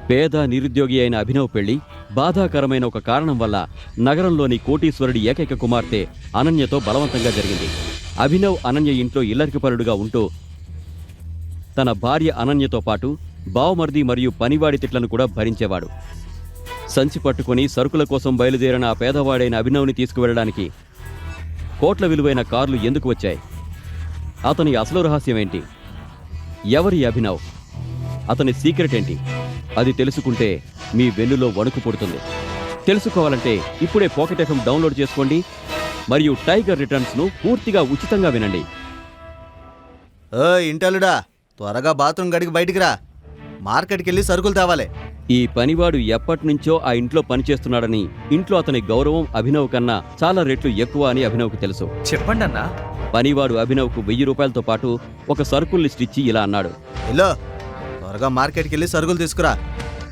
పేద నిరుద్యోగి అయిన అభినవ్ పెళ్లి బాధాకరమైన ఒక కారణం వల్ల నగరంలోని కోటీశ్వరుడి ఏకైక కుమార్తె అనన్యతో బలవంతంగా జరిగింది. అభినవ్ అనన్య ఇంట్లో ఇల్లరికపరుడుగా ఉంటూ తన భార్య అనన్యతో పాటు బావమర్ది మరియు పనివాడి తిట్లను కూడా భరించేవాడు. సంచి పట్టుకుని సరుకుల కోసం బయలుదేరిన ఆ పేదవాడైన అభినవ్ని తీసుకువెళ్ళడానికి కోట్ల విలువైన కార్లు ఎందుకు వచ్చాయి? అతని అసలు రహస్యమేంటి? ఎవరి అభినవ్? అతని సీక్రెట్ ఏంటి? అది తెలుసుకుంటే మీ వెన్నులో వణుకు పుడుతుంది. తెలుసుకోవాలంటే ఇప్పుడే పాకెట్ ఎఫ్ఎం డౌన్లోడ్ చేసుకోండి మరియు టైగర్ రిటర్న్స్ను పూర్తిగా ఉచితంగా వినండి. ఇంటలుడా, త్వరగా బాత్రూమ్ గడికి బయటికి రా. మార్కెట్కి వెళ్ళి సరుకులు తేవాలి. ఈ పనివాడు ఎప్పటినుంచో ఆ ఇంట్లో పనిచేస్తున్నాడని, ఇంట్లో అతని గౌరవం అభినవ్ కన్నా చాలా రెట్లు ఎక్కువ అని అభినవ్కు తెలుసు. చెప్పండి అన్నా. పనివాడు అభినవ్కు 1000 రూపాయలతో పాటు ఒక సరుకుల్ లిస్ట్ ఇచ్చి ఇలా అన్నాడు. హలో, త్వరగా మార్కెట్కి వెళ్ళి సరుకులు తీసుకురా.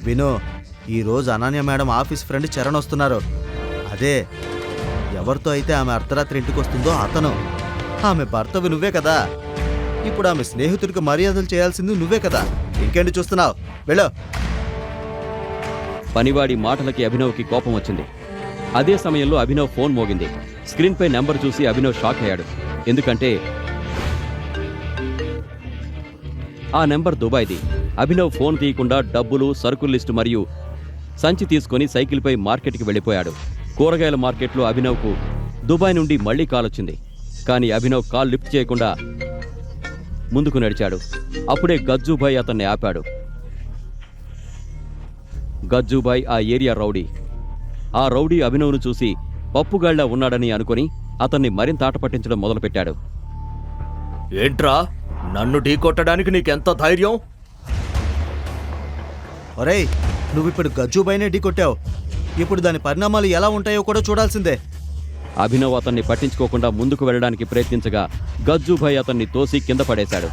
విను, ఈరోజు Ananya madam office friend Charan వస్తున్నారు. అదే ఎవరితో అయితే ఆమె అర్ధరాత్రి ఇంటికి వస్తుందో అతను. ఆమె భర్తవి నువ్వే కదా. ఇప్పుడు ఆమె స్నేహితుడికి మర్యాదలు చేయాల్సింది నువ్వే కదా. ఇంకేంటి చూస్తున్నావు? వెళ్ళు. పనివాడి మాటలకి అభినవ్కి కోపం వచ్చింది. అదే సమయంలో అభినవ్ ఫోన్ మోగింది. స్క్రీన్పై నెంబర్ చూసి అభినవ్ షాక్ అయ్యాడు. ఎందుకంటే ఆ నెంబర్ దుబాయ్ది. అభినవ్ ఫోన్ తీయకుండా డబ్బులు, సరుకుల లిస్టు మరియు సంచి తీసుకుని సైకిల్పై మార్కెట్కి వెళ్ళిపోయాడు. కూరగాయల మార్కెట్లో అభినవ్కు దుబాయ్ నుండి మళ్లీ కాల్ వచ్చింది. కానీ అభినవ్ కాల్ లిఫ్ట్ చేయకుండా ముందుకు నడిచాడు. అప్పుడే గజ్జుభాయ్ అతన్ని ఆపాడు. గజ్జుభాయ్ ఆ ఏరియా రౌడీ. ఆ రౌడీ అభినవ్ను చూసి పప్పుగాళ్లా ఉన్నాడని అనుకుని అతన్ని మరింత ఆట పట్టించడం మొదలుపెట్టాడు. ఏంట్రా, నన్ను ఢీ కొట్టడానికి నీకెంత ధైర్యం? ఒరేయ్, నువ్విప్పుడు గజ్జుబైనే ఢీ కొట్టావు. ఇప్పుడు దాని పరిణామాలు ఎలా ఉంటాయో కూడా చూడాల్సిందే. అభినవ్ అతన్ని పట్టించుకోకుండా ముందుకు వెళ్ళడానికి ప్రయత్నించగా గజ్జుభాయ్ అతన్ని తోసి కింద పడేశాడు.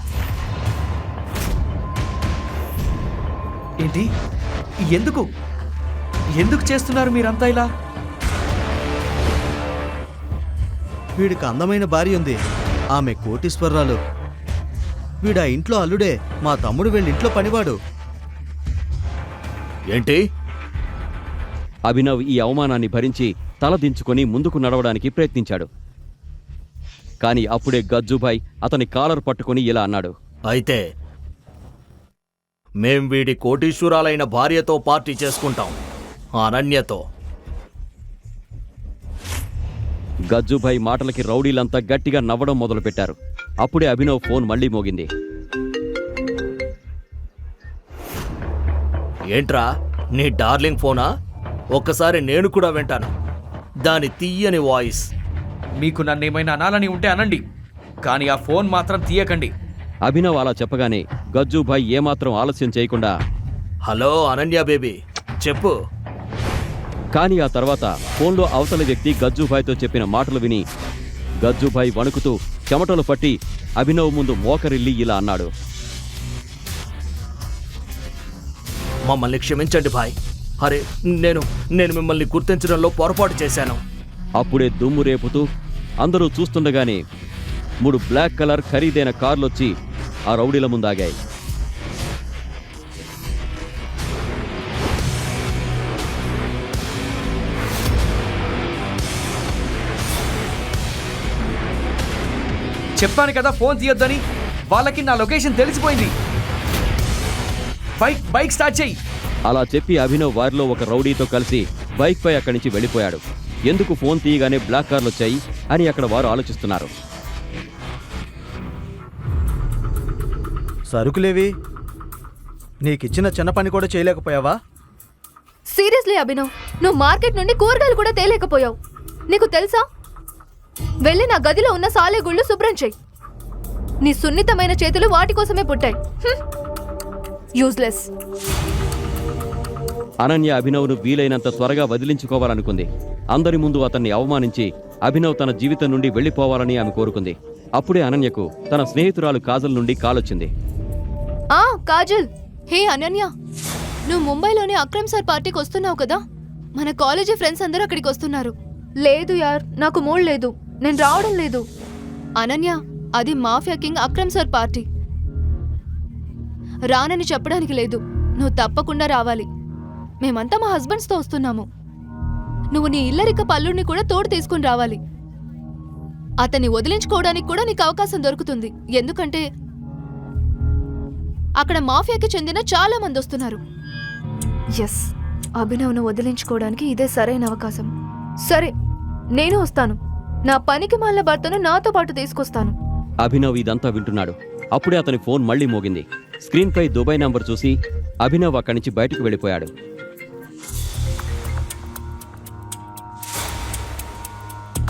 ఏంటి? ఎందుకు ఎందుకు చేస్తున్నారు మీరంతా ఇలా? వీడికి అందమైన భార్య ఉంది. ఆమె కోటీశ్వరరాలు. వీడా ఇంట్లో అల్లుడే. మా తమ్ముడు వీళ్ళ ఇంట్లో పనివాడు. ఏంటి? అభినవ్ ఈ అవమానాన్ని భరించి తల దించుకొని ముందుకు నడవడానికి ప్రయత్నించాడు. కాని అప్పుడే గజ్జుభాయ్ అతని కాలర్ పట్టుకుని ఇలా అన్నాడు. అయితే మేం వీడి కోటీశ్వరాలైన భార్యతో పార్టీ చేసుకుంటాం, అనన్యతో. గజ్జుభాయ్ మాటలకి రౌడీలంతా గట్టిగా నవ్వడం మొదలుపెట్టారు. అప్పుడే అభినవ్ ఫోన్ మళ్లీ మోగింది. ఏంట్రా, నీ డార్లింగ్ ఫోనా? ఒక్కసారి నేను కూడా వింటాను దాని తీయని వాయిస్. మీకు నన్నేమైనా అనాలని ఉంటే అనండి, కానీ ఆ ఫోన్ మాత్రం తీయకండి. అభినవ్ అలా చెప్పగానే గజ్జుభాయ్ ఏమాత్రం ఆలస్యం చేయకుండా హలో అనన్య బేబీ, చెప్పు. కానీ ఆ తర్వాత ఫోన్లో అవతలి వ్యక్తి గజ్జుభాయ్తో చెప్పిన మాటలు విని గజ్జుభాయ్ వణుకుతూ చెమటలు పట్టి అభినవ్ ముందు మోకరిల్లి ఇలా అన్నాడు. మమ్మల్ని క్షమించండి భాయ్. అరే, నేను మిమ్మల్ని గుర్తించడంలో పొరపాటు చేశాను. అప్పుడే దుమ్ము రేపుతూ అందరూ చూస్తుండగానే 3 బ్లాక్ కలర్ ఖరీదైన కార్లొచ్చి ఆ రౌడీల ముందాగాయి. చెప్పాను కదా ఫోన్ తీయొద్దని. వాళ్ళకి నా లొకేషన్ తెలిసిపోయింది. బైక్ స్టార్ట్ చేయి. అలా చెప్పి అభినవ్ వారిలో ఒక రౌడీతో కలిసి బైక్పై అక్కడి నుంచి వెళ్ళిపోయాడు. ఎందుకు ఫోన్ తీయగానే బ్లాక్ కార్లొచ్చాయి అని అక్కడ వారు ఆలోచిస్తున్నారు. సరుకులేవి? నీకిచ్చిన చిన్న పని కూడా చేయలేకపోయావా? సీరియస్లీ అభినవ్, నువ్వు మార్కెట్ నుండి కూరగాయలు కూడా తేలేకపోయావు. నీకు తెలుసా? వెళ్ళి నా గదిలో ఉన్న సాలెగుళ్ళు శుభ్రం చెయ్యి. నీ సున్నితమైన చేతులు వాటి కోసమే పుట్టాయి. యూజ్లెస్. అనన్య అభినవ్ను వీలైనంత త్వరగా వదిలించుకోవాలనుకుంది. అందరి ముందు అతన్ని అవమానించి అభినవ్ తన జీవితం నుండి వెళ్లిపోవాలని ఆమె కోరుకుంది. అప్పుడే అనన్యకు తన స్నేహితురాలు కాజల్ నుండి కాలొచ్చింది. కాజల్, హే అనన్య, నువ్వు ముంబైలోని అక్రమ్ సార్ పార్టీకి వస్తున్నావు కదా? మన కాలేజీ ఫ్రెండ్స్ అందరూ అక్కడికి వస్తున్నారు. లేదు యార్, నాకు మూడ్ లేదు, నేను రావడం లేదు. అనన్య, అది mafia king Akram sir party. రానని చెప్పడానికి లేదు, నువ్వు తప్పకుండా రావాలి. మేమంతా మా హస్బెండ్స్తో వస్తున్నాము. నువ్వు నీ ఇల్లరిక పల్లుడిని కూడా తోడు తీసుకుని రావాలి. అతన్ని వదిలించుకోవడానికి కూడా నీకు అవకాశం దొరుకుతుంది. ఎందుకంటే అక్కడ మాఫియాకి చెందిన చాలా మంది వస్తున్నారు. ఎస్, అభినవ్ను వదిలించుకోవడానికి ఇదే సరైన అవకాశం. సరే, నేను వస్తాను. నా పనికి మాల భర్తను నాతో పాటు తీసుకొస్తాను. అభినవ్ ఇదంతా వింటున్నాడు. అప్పుడే అతని ఫోన్ మళ్లీ మోగింది. స్క్రీన్పై దుబాయ్ నంబర్ చూసి అభినవ్ అక్కడి నుంచి బయటకు వెళ్ళిపోయాడు.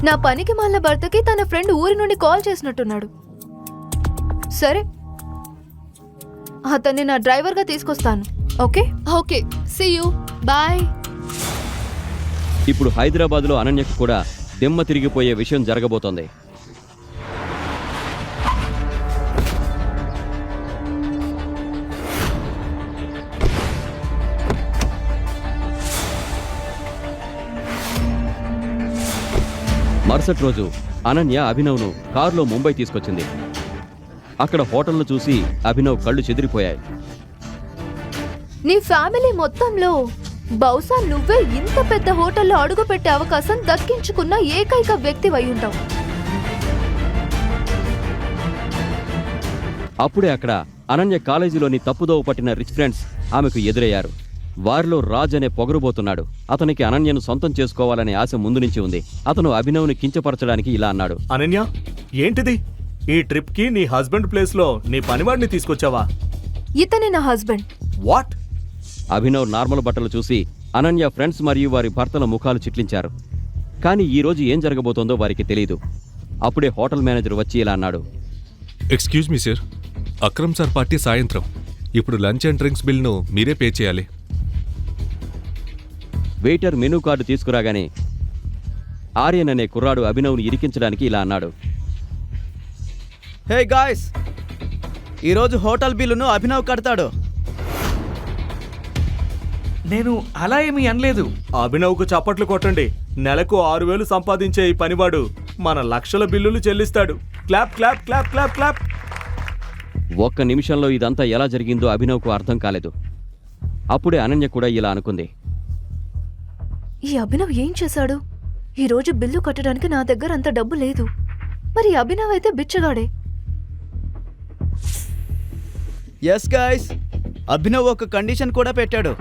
నా పనికి మాల భర్తకి తన ఫ్రెండ్ ఊరి నుండి కాల్ చేసినట్టున్నాడు. సరే, అతన్ని నా డ్రైవర్గా తీసుకొస్తాను. Okay okay, see you, bye. ఇప్పుడు హైదరాబాద్లో అనన్యకు కూడా దిమ్మ తిరిగిపోయే విషయం జరగబోతోంది. మరుసటి రోజు అనన్య అభినవ్ను కారులో ముంబై తీసుకొచ్చింది. అక్కడ హోటల్ను చూసి అభినవ్ కళ్ళు చెదిరిపోయాయి. నీ ఫ్యామిలీ మొత్తంలో బహుశా నువ్వే ఇంత పెద్ద హోటల్లో అడుగుపెట్టే అవకాశం దక్కించుకున్న ఏకైక వ్యక్తి అయి ఉంటావు. అప్పుడే అక్కడ అనన్య కాలేజీలోని తప్పుదోవ పట్టిన రిచ్ ఫ్రెండ్స్ ఆమెకు ఎదురయ్యారు. వారిలో రాజ్ అనే పొగరుబోతున్నాడు. అతనికి అనన్యను సొంతం చేసుకోవాలనే ఆశ ముందు నుంచి ఉంది. అతను అభినవ్ని కించపరచడానికి ఇలా అన్నాడు. అనన్య, ఏంటిది? ఈ ట్రిప్కి నీ హస్బెండ్ ప్లేస్లో నీ పనివాడిని తీసుకొచ్చావా? ఇతనే నా హస్బెండ్. వాట్? అభినవ్ నార్మల్ బట్టలు చూసి అనన్య ఫ్రెండ్స్ మరియు వారి భర్తల ముఖాలు చిట్లించారు. కానీ ఈ రోజు ఏం జరగబోతోందో వారికి తెలియదు. అప్పుడే హోటల్ మేనేజర్ వచ్చి ఇలా అన్నాడు. Excuse me sir, Akram sir party సాయంత్రం. ఇప్పుడు లంచ్ అండ్ డ్రింక్స్ బిల్ను మీరే పే చేయాలి. వెయిటర్ మెనూ కార్డు తీసుకురాగానే ఆర్యన్ అనే కుర్రాడు అభినవ్ని ఇరికించడానికి ఇలా అన్నాడు. హే గాయ్స్, ఈరోజు హోటల్ బిల్లును అభినవ్ కడతాడు. నేను అలా ఏమీ అనలేదు. అభినవ్కు చప్పట్లు కొట్టండి. నెలకు 6,000 సంపాదించే ఈ పనివాడు మన లక్షల బిల్లులు చెల్లిస్తాడు. Clap clap clap clap clap. ఒక్క నిమిషంలో ఇదంతా ఎలా జరిగిందో అభినవ్కు అర్థం కాలేదు. అప్పుడే అనన్య కూడా ఇలా అనుకుంది. ఈ అభినవ్ ఏం చేశాడు? ఈ రోజు బిల్లు కట్టడానికి నా దగ్గర అంత డబ్బు లేదు. మరి అభినవ్ అయితే బిచ్చగాడే. ఎస్ గాయ్స్, అభినవ్ ఒక కండిషన్ కూడా పెట్టాడు.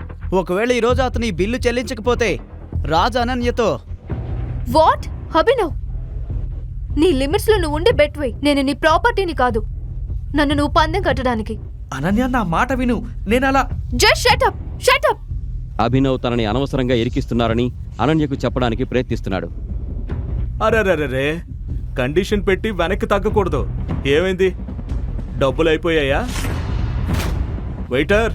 ఒకవేళ ఈరోజు అతను ఈ బిల్లు చెల్లించకపోతే రాజ్ అనన్యతో. వాట్? అభినవ్, నీ లిమిట్స్ లో నువ్వు ఉండి బెట్ వేయ్. నేను నీ ప్రాపర్టీని కాదు, నన్ను నువ్వు పందెం కట్టడానికి. అనన్య, నా మాట విను. నేను అలా just shut up, shut up. Abhinav తనని అనవసరంగా ఇరికిస్తున్నారని అనన్యకు చెప్పడానికి ప్రయత్నిస్తున్నాడు. అరెరెరెరే, కండిషన్ పెట్టి వెనక్కి తగ్గకూడదు. ఏమైంది? డబ్బులు అయిపోయాయా? వెయిటర్.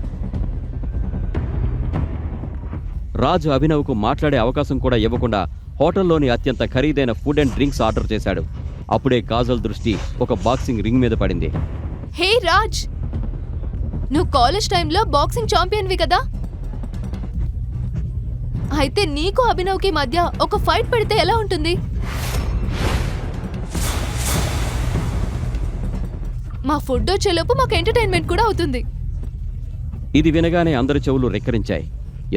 రాజు అభినవ్కు మాట్లాడే అవకాశం కూడా ఇవ్వకుండా హోటల్లోని అత్యంత ఖరీదైన ఫుడ్ అండ్ డ్రింక్స్ ఆర్డర్ చేశాడు. అప్పుడే కాజల్ దృష్టి ఒక బాక్సింగ్ రింగ్ మీద పడింది. హే రాజ్, నువ్వు కాలేజ్ టైంలో బాక్సింగ్ ఛాంపియన్వి కదా? అయితే నీకు అభినవ్కి మధ్య ఒక ఫైట్ పెడితే ఎలా ఉంటుంది? మా ఫుడ్ వచ్చేలోపు మాకు ఎంటర్టైన్మెంట్ కూడా అవుతుంది. ఇది వినగానే అందరి చెవులు రెక్కరించాయి.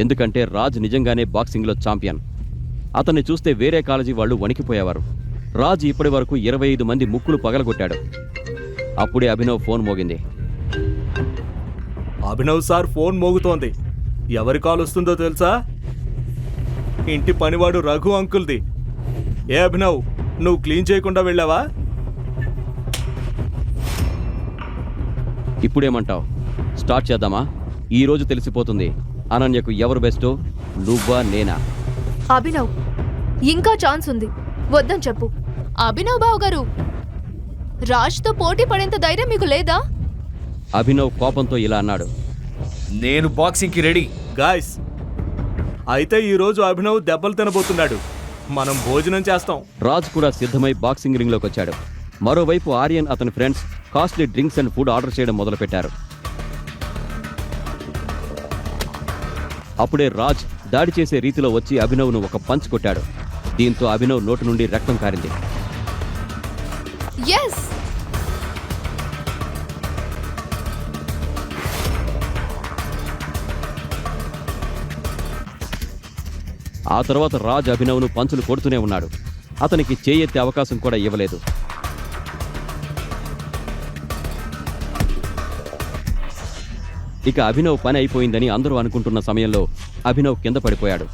ఎందుకంటే రాజ్ నిజంగానే బాక్సింగ్లో ఛాంపియన్. అతన్ని చూస్తే వేరే కాలేజీ వాళ్ళు వణికిపోయేవారు. రాజ్ ఇప్పటి వరకు 25 మంది ముక్కులు పగలగొట్టాడు. అప్పుడే అభినవ్ ఫోన్ మోగింది. అభినవ్ సార్, ఫోన్ మోగుతోంది. ఎవరి కాల్ వస్తుందో తెలుసా? ఇంటి పనివాడు రఘు అంకుల్ది. ఏ అభినవ్, నువ్వు క్లీన్ చేయకుండా వెళ్ళావా? ఇప్పుడేమంటావు? స్టార్ట్ చేద్దామా? ఈ రోజు తెలిసిపోతుంది అనన్యకు ఎవరు బెస్టో, నువ్వా నేనా. అభినవ్, ఇంకా ఛాన్స్ ఉంది, వద్దని చెప్పు. అభినవ్ బావు గారు, రాజ్తో పోటీ పడేంత ధైర్యం మీకు లేదా? అభినవ్ కోపంతో ఇలా అన్నాడు. నేను బాక్సింగ్కి రెడీ. గాయ్స్, అయితే ఈరోజు అభినవ్ దెబ్బలు తినబోతున్నాడు. మనం భోజనం చేస్తాం. రాజ్ కూడా సిద్ధమై బాక్సింగ్ రింగ్లోకి వచ్చాడు. మరోవైపు ఆర్యన్ అతని friends costly drinks and food order చేయడం మొదలుపెట్టారు. అప్పుడే రాజ్ దాడి చేసే రీతిలో వచ్చి అభినవ్ను ఒక పంచ్ కొట్టాడు. దీంతో అభినవ్ నోటి నుండి రక్తం కారింది. ఎస్, ఆ తర్వాత రాజ్ అభినవ్ను పంచులు కొడుతూనే ఉన్నాడు. అతనికి చేయెత్తే అవకాశం కూడా ఇవ్వలేదు. ఇక అభినవ్ పని అయిపోయిందని అందరూ అనుకుంటున్న సమయంలో అభినవ్ కింద పడిపోయాడు.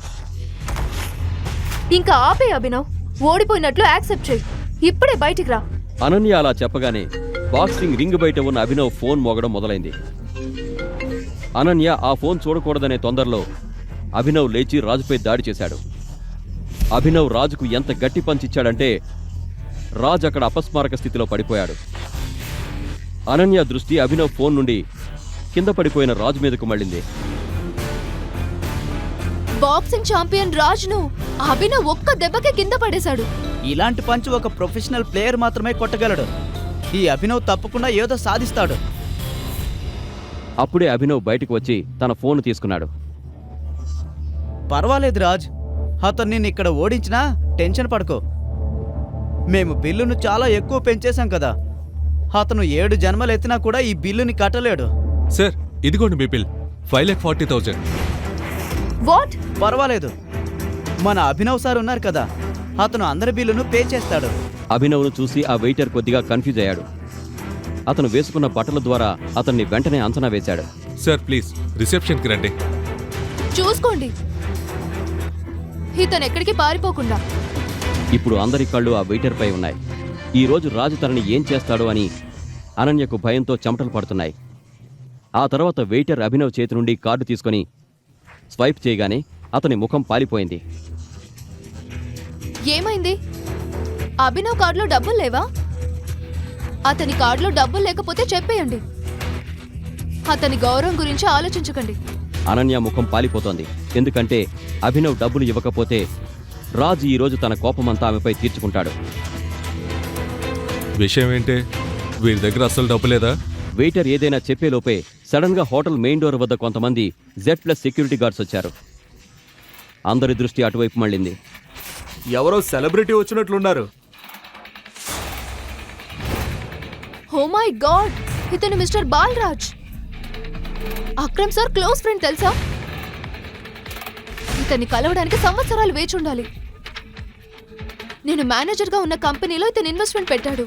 ఇంకా ఆపే అభినవ్, ఓడిపోయినట్లు యాక్సెప్ట్ చేయి. ఇప్పుడే బయటికి రా. అనన్య అలా చెప్పగానే బాక్సింగ్ రింగ్ బయట ఉన్న అభినవ్ ఫోన్ మోగడం మొదలైంది. అనన్య ఆ ఫోన్ చూడకూడదనే తొందరలో అభినవ్ లేచి రాజుపై దాడి చేశాడు. అభినవ్ రాజుకు ఎంత గట్టి పంచిచ్చాడంటే రాజ్ అక్కడ అపస్మారక స్థితిలో పడిపోయాడు. అనన్య దృష్టి అభినవ్ ఫోన్ నుండి కింద పడిపోయిన రాజు మీదకు మళ్ళింది. బాక్సింగ్ ఛాంపియన్ రాజ్ను అభినవ్ ఒక్క దెబ్బకే కింద పడేశాడు. ఇలాంటి పంచ్ ఒక ప్రొఫెషనల్ ప్లేయర్ మాత్రమే కొట్టగలడు. ఈ అభినవ్ తప్పకుండా ఏదో సాధిస్తాడు. అప్పుడే అభినవ్ బయటకు వచ్చి తన ఫోన్ తీసుకున్నాడు. పర్వాలేదు రాజ్, అతను నిన్ను ఇక్కడ ఓడించినా టెన్షన్ పడుకో. మేము బిల్లును చాలా ఎక్కువ పెంచేశాం కదా. అతను 7 జన్మలు ఎత్తినా కూడా ఈ బిల్లుని కట్టలేడు. సార్ ఇదిగోండి మీ బిల్ 5,40,000. వాట్? పర్వాలేదు, మన అభినవ్ సార్ ఉన్నారు కదా, అతను అందరి బిల్లును పే చేస్తాడు. అభినవ్ను చూసి ఆ వెయిటర్ కొద్దిగా కన్ఫ్యూజ్ అయ్యాడు. అతను వేసుకున్న బట్టల ద్వారా అతన్ని వెంటనే అంచనా వేశాడు. సార్ ప్లీజ్ రిసెప్షన్కి రండి. చూసుకోండి, ఇతను ఎక్కడికి పారిపోకుండా. ఇప్పుడు అందరి కళ్ళు ఆ వెయిటర్ పై ఉన్నాయి. ఈ రోజు రాజు తనని ఏం చేస్తాడో అని అనన్యకు భయంతో చెమటలు పడుతున్నాయి. ఆ తర్వాత వెయిటర్ అభినవ్ చేతి నుండి కార్డు తీసుకొని స్వైప్ చేయగానే అతని ముఖం పాలిపోయింది. ఏమైంది? అభినవ్ కార్డులో డబ్బులు లేవా? అతని కార్డులో డబ్బులు లేకపోతే చెప్పేయండి. అతని గౌరవం గురించి ఆలోచించకండి. అనన్య ముఖం పాలిపోతోంది. ఎందుకంటే అభినవ్ డబ్బులు ఇవ్వకపోతే రాజు ఈరోజు తన కోపమంతా ఆమెపై తీర్చుకుంటాడు. విషయం ఏంటే, వీరి దగ్గర అస్సలు డబ్బు లేదా? వెయిటర్ ఏదైనా చెప్పేలోపే సడన్ గా హోటల్ మెయిన్ డోర్ వద్ద కొంతమంది Z+ సెక్యూరిటీ గార్డ్స్ వచ్చారు. అందరి దృష్టి అటువైపు మళ్ళింది. ఎవరో సెలబ్రిటీ వచ్చినట్లున్నారు. ఓ మై గాడ్, ఇతను mister Balaraj. Akram sir close friend తెలుసా? ఇతన్ని కలవడానికి సంవత్సరాలు వేచి ఉండాలి. నేను మేనేజర్గా ఉన్న కంపెనీలో ఇతను ఇన్వెస్ట్మెంట్ పెట్టాడు.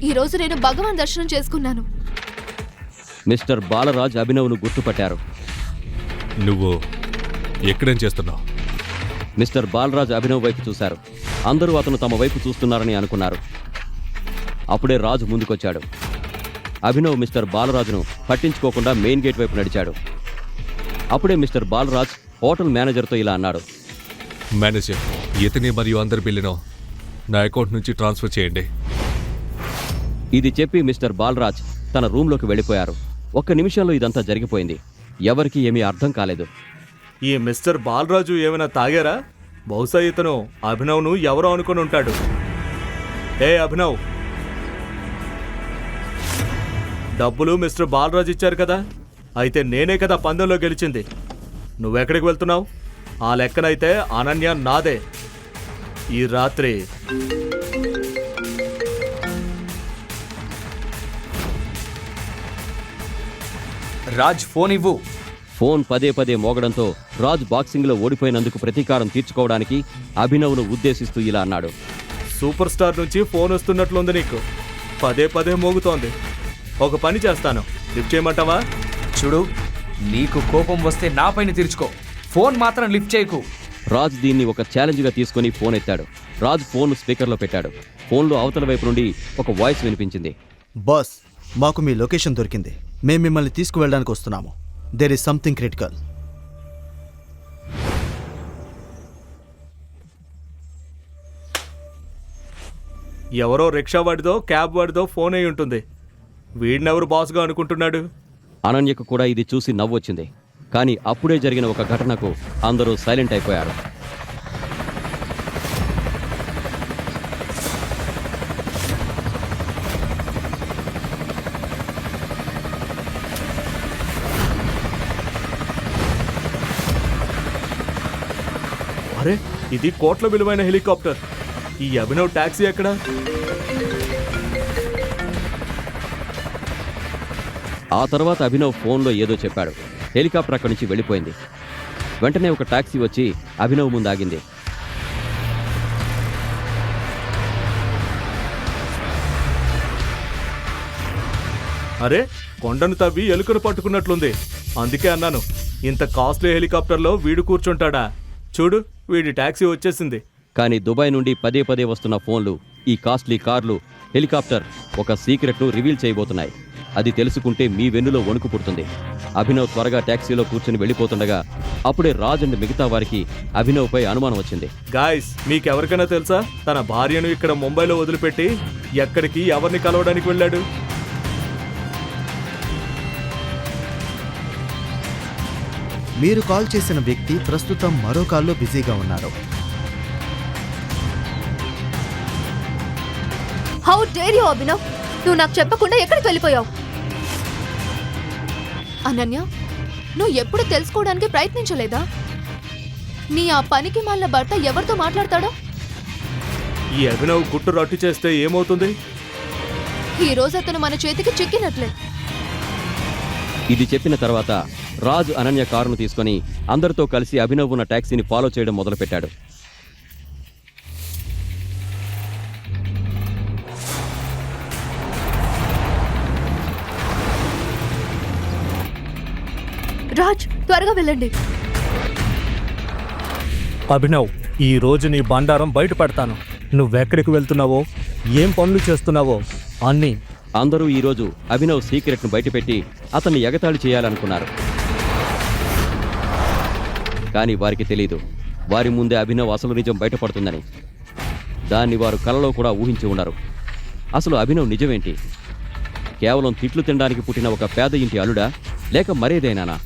ఈరోజు నేను భగవాన్ దర్శనం చేసుకున్నాను. మిస్టర్ బాలరాజ్ అభినవ్ను గుర్తుపట్టారు. నువ్వు ఎక్కడేం చేస్తున్నావు? మిస్టర్ బాలరాజ్ అభినవ్ వైపు చూశారు. అందరూ అతను తమ వైపు చూస్తున్నారని అనుకున్నారు. అప్పుడే రాజు ముందుకొచ్చాడు. అభినవ్ మిస్టర్ బాలరాజును పట్టించుకోకుండా మెయిన్ గేట్ వైపు నడిచాడు. అప్పుడే మిస్టర్ బాలరాజ్ హోటల్ మేనేజర్తో ఇలా అన్నాడు. మేనేజర్, ఇతని మరియు అందరి బిల్లును నా అకౌంట్ నుంచి ట్రాన్స్ఫర్ చేయండి. ఇది చెప్పి మిస్టర్ బాలరాజ్ తన రూంలోకి వెళ్ళిపోయారు. 1 నిమిషంలో ఇదంతా జరిగిపోయింది. ఎవరికీ ఏమీ అర్థం కాలేదు. ఈ మిస్టర్ బాలరాజు ఏమైనా తాగారా? బహుశా ఇతను అభినవ్ను ఎవరో అనుకుని ఉంటాడు. ఏ అభినవ్, డబ్బులు మిస్టర్ బాలరాజు ఇచ్చారు కదా, అయితే నేనే కదా పందెంలో గెలిచింది. నువ్వెక్కడికి వెళ్తున్నావు? ఆ లెక్కనైతే అనన్య నాదే. ఈ రాత్రి రాజ్ ఫోన్ ఇవ్వు. ఫోన్ పదే పదే మోగడంతో రాజ్ బాక్సింగ్లో ఓడిపోయినందుకు ప్రతీకారం తీర్చుకోవడానికి అభినవ్ను ఉద్దేశిస్తూ ఇలా అన్నాడు. సూపర్ స్టార్ నుంచి ఫోన్ వస్తున్నట్లుంది నీకు. పదే పదే మోగుతోంది. ఒక పని చేస్తాను, లిఫ్ట్ చేయమంటావా? చూడు, నీకు కోపం వస్తే నా పైన తీర్చుకో, ఫోన్ మాత్రం లిఫ్ట్ చేయకు. రాజ్ దీన్ని ఒక ఛాలెంజ్గా తీసుకుని ఫోన్ ఎత్తాడు. రాజ్ ఫోన్ స్పీకర్లో పెట్టాడు. ఫోన్లో అవతల వైపు నుండి ఒక వాయిస్ వినిపించింది. బాస్, మాకు మీ లొకేషన్ దొరికింది. మేము మిమ్మల్ని తీసుకువెళ్ళడానికి వస్తున్నాము. There is something critical. ఎవరో రిక్షా వాడిదో క్యాబ్ వాడిదో ఫోన్ అయి ఉంటుంది. వీడినెవరు బాస్గా అనుకుంటున్నాడు? అనన్యకు కూడా ఇది చూసి నవ్వొచ్చింది. కానీ అప్పుడే జరిగిన ఒక ఘటనకు అందరూ సైలెంట్ అయిపోయారు. అరే, ఇది కోట్ల విలువైన హెలికాప్టర్. ఈ అభినవ్ టాక్సీ ఎక్కడ? ఆ తర్వాత అభినవ్ ఫోన్లో ఏదో చెప్పాడు. హెలికాప్టర్ అక్కడి నుంచి వెళ్ళిపోయింది. వెంటనే ఒక టాక్సీ వచ్చి అభినవ్ ముందు ఆగింది. అరే, కొండను తవ్వి ఎలుకను పట్టుకున్నట్లుంది. అందుకే అన్నాను, ఇంత కాస్ట్లీ హెలికాప్టర్లో వీడు కూర్చుంటాడా? చూడు, వీడి టాక్సీ వచ్చేసింది. కానీ దుబాయ్ నుండి పదే పదే వస్తున్న ఫోన్లు, ఈ కాస్ట్లీ కార్లు, హెలికాప్టర్ ఒక సీక్రెట్ను రివీల్ చేయబోతున్నాయి. అది తెలుసుకుంటే మీ వెన్నులో వణుకు పుడుతుంది. అభినవ్ త్వరగా టాక్సీలో కూర్చుని వెళ్ళిపోతుండగా అప్పుడే రాజ్ అండ్ మిగతా వారికి అభినవ్పై అనుమానం వచ్చింది. గాయస్, మీకెవరికైనా తెలుసా తన భార్యను ఇక్కడ ముంబైలో వదిలిపెట్టి ఎక్కడికి, ఎవరిని కలవడానికి వెళ్ళాడు? మీరు కాల్ చేసిన వ్యక్తి ప్రస్తుతం మరో కాల్లో బిజీగా ఉన్నారు. హౌ డేర్ యూ అభినవ్, నువ్వు నాకు చెప్పకుండా ఎక్కడికి వెళ్ళిపోయావు? అనన్య, నువ్వు ఎప్పుడు తెలుసుకోవడానికి ప్రయత్నించలేదా? నీ ఆ పనికి మాలిన భర్త ఎవరితో మాట్లాడతాడో? ఈ అభినవ్ గుట్టు రట్టు చేస్తే ఏమవుతుంది? ఈ రోజు అతను మన చేతికి చిక్కినట్లే. ఇది చెప్పిన తర్వాత రాజ్ అనన్య కారును తీసుకొని అందరితో కలిసి అభినవ్ ఉన్న టాక్సీని ఫాలో చేయడం మొదలుపెట్టాడు. రాజ్, త్వరగా వెళ్ళండి. అభినవ్, ఈ రోజు నీ బండారం బయట పెడతాను. నువ్వెక్కడికి వెళ్తున్నావో, ఏం పనులు చేస్తున్నావో అన్నీ. అందరూ ఈరోజు అభినవ్ సీక్రెట్ను బయటపెట్టి అతన్ని ఎగతాళి చేయాలనుకున్నారు. కానీ వారికి తెలీదు, వారి ముందే అభినవ్ అసలు నిజం బయటపడుతుందని. దాన్ని వారు కలలో కూడా ఊహించి ఉండరు. అసలు అభినవ్ నిజమేంటి? కేవలం తిట్లు తినడానికి పుట్టిన ఒక పేద ఇంటి అల్లుడా, లేక మరేదైనానా?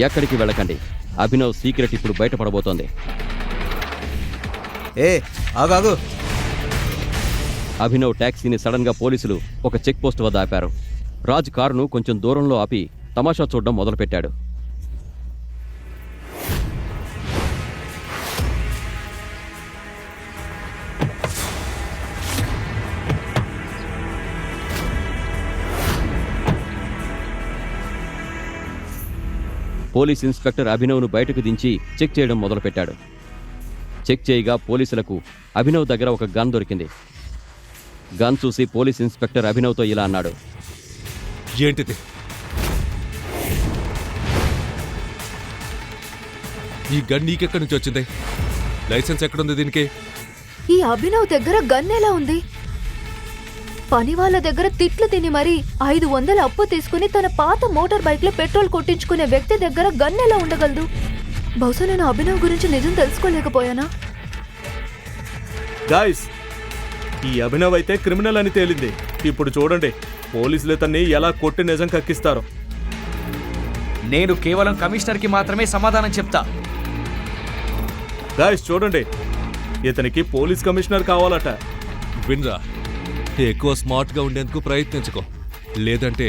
ఎక్కడికి వెళ్ళకండి, అభినవ్ సీక్రెట్ ఇప్పుడు బయటపడబోతోంది. ఏ ఆగాగు. అభినవ్ టాక్సీని సడన్ గా పోలీసులు ఒక చెక్ పోస్ట్ వద్ద ఆపారు. రాజ్ కారును కొంచెం దూరంలో ఆపి తమాషా చూడడం మొదలుపెట్టాడు. పోలీస్ ఇన్స్పెక్టర్ అభినవ్ను బయటకు దించి చెక్ చేయడం మొదలుపెట్టాడు. చెక్ చేయగా పోలీసులకు అభినవ్ దగ్గర ఒక గన్ దొరికింది. గన్ చూసి పోలీస్ ఇన్స్పెక్టర్ అభినవ్తో ఇలా అన్నాడు. ఏంటిది? ఈ గన్ నీకెక్కడి నుంచి వచ్చింది? లైసెన్స్ ఎక్కడుంది దీనికి? ఈ అభినవ్ దగ్గర గన్ ఎలా ఉంది? పని వాళ్ళ దగ్గర తిట్లు తిని మరీ 500 అప్పు తీసుకుని తన పాత మోటార్ బైక్ లో పెట్రోల్ కొట్టించుకునే వ్యక్తి దగ్గర గన్ ఎలా ఉండగలదు? బహుశా నేను అభినవ్ గురించి నిజం తెలుసుకోలేకపోయానా? గాయస్, ఈ అభినవ్ అయితే క్రిమినల్ అని తేలింది. ఇప్పుడు చూడండి, పోలీసులు ఇతన్ని ఎలా కొట్టి నిజం కక్కిస్తారో. నేను కేవలం కమిషనర్కి మాత్రమే సమాధానం చెప్తా. గాయస్ చూడండి, ఇతనికి పోలీస్ కమిషనర్ కావాలట. విన్రా, ఎక్కువ స్మార్ట్గా ఉండేందుకు ప్రయత్నించుకో, లేదంటే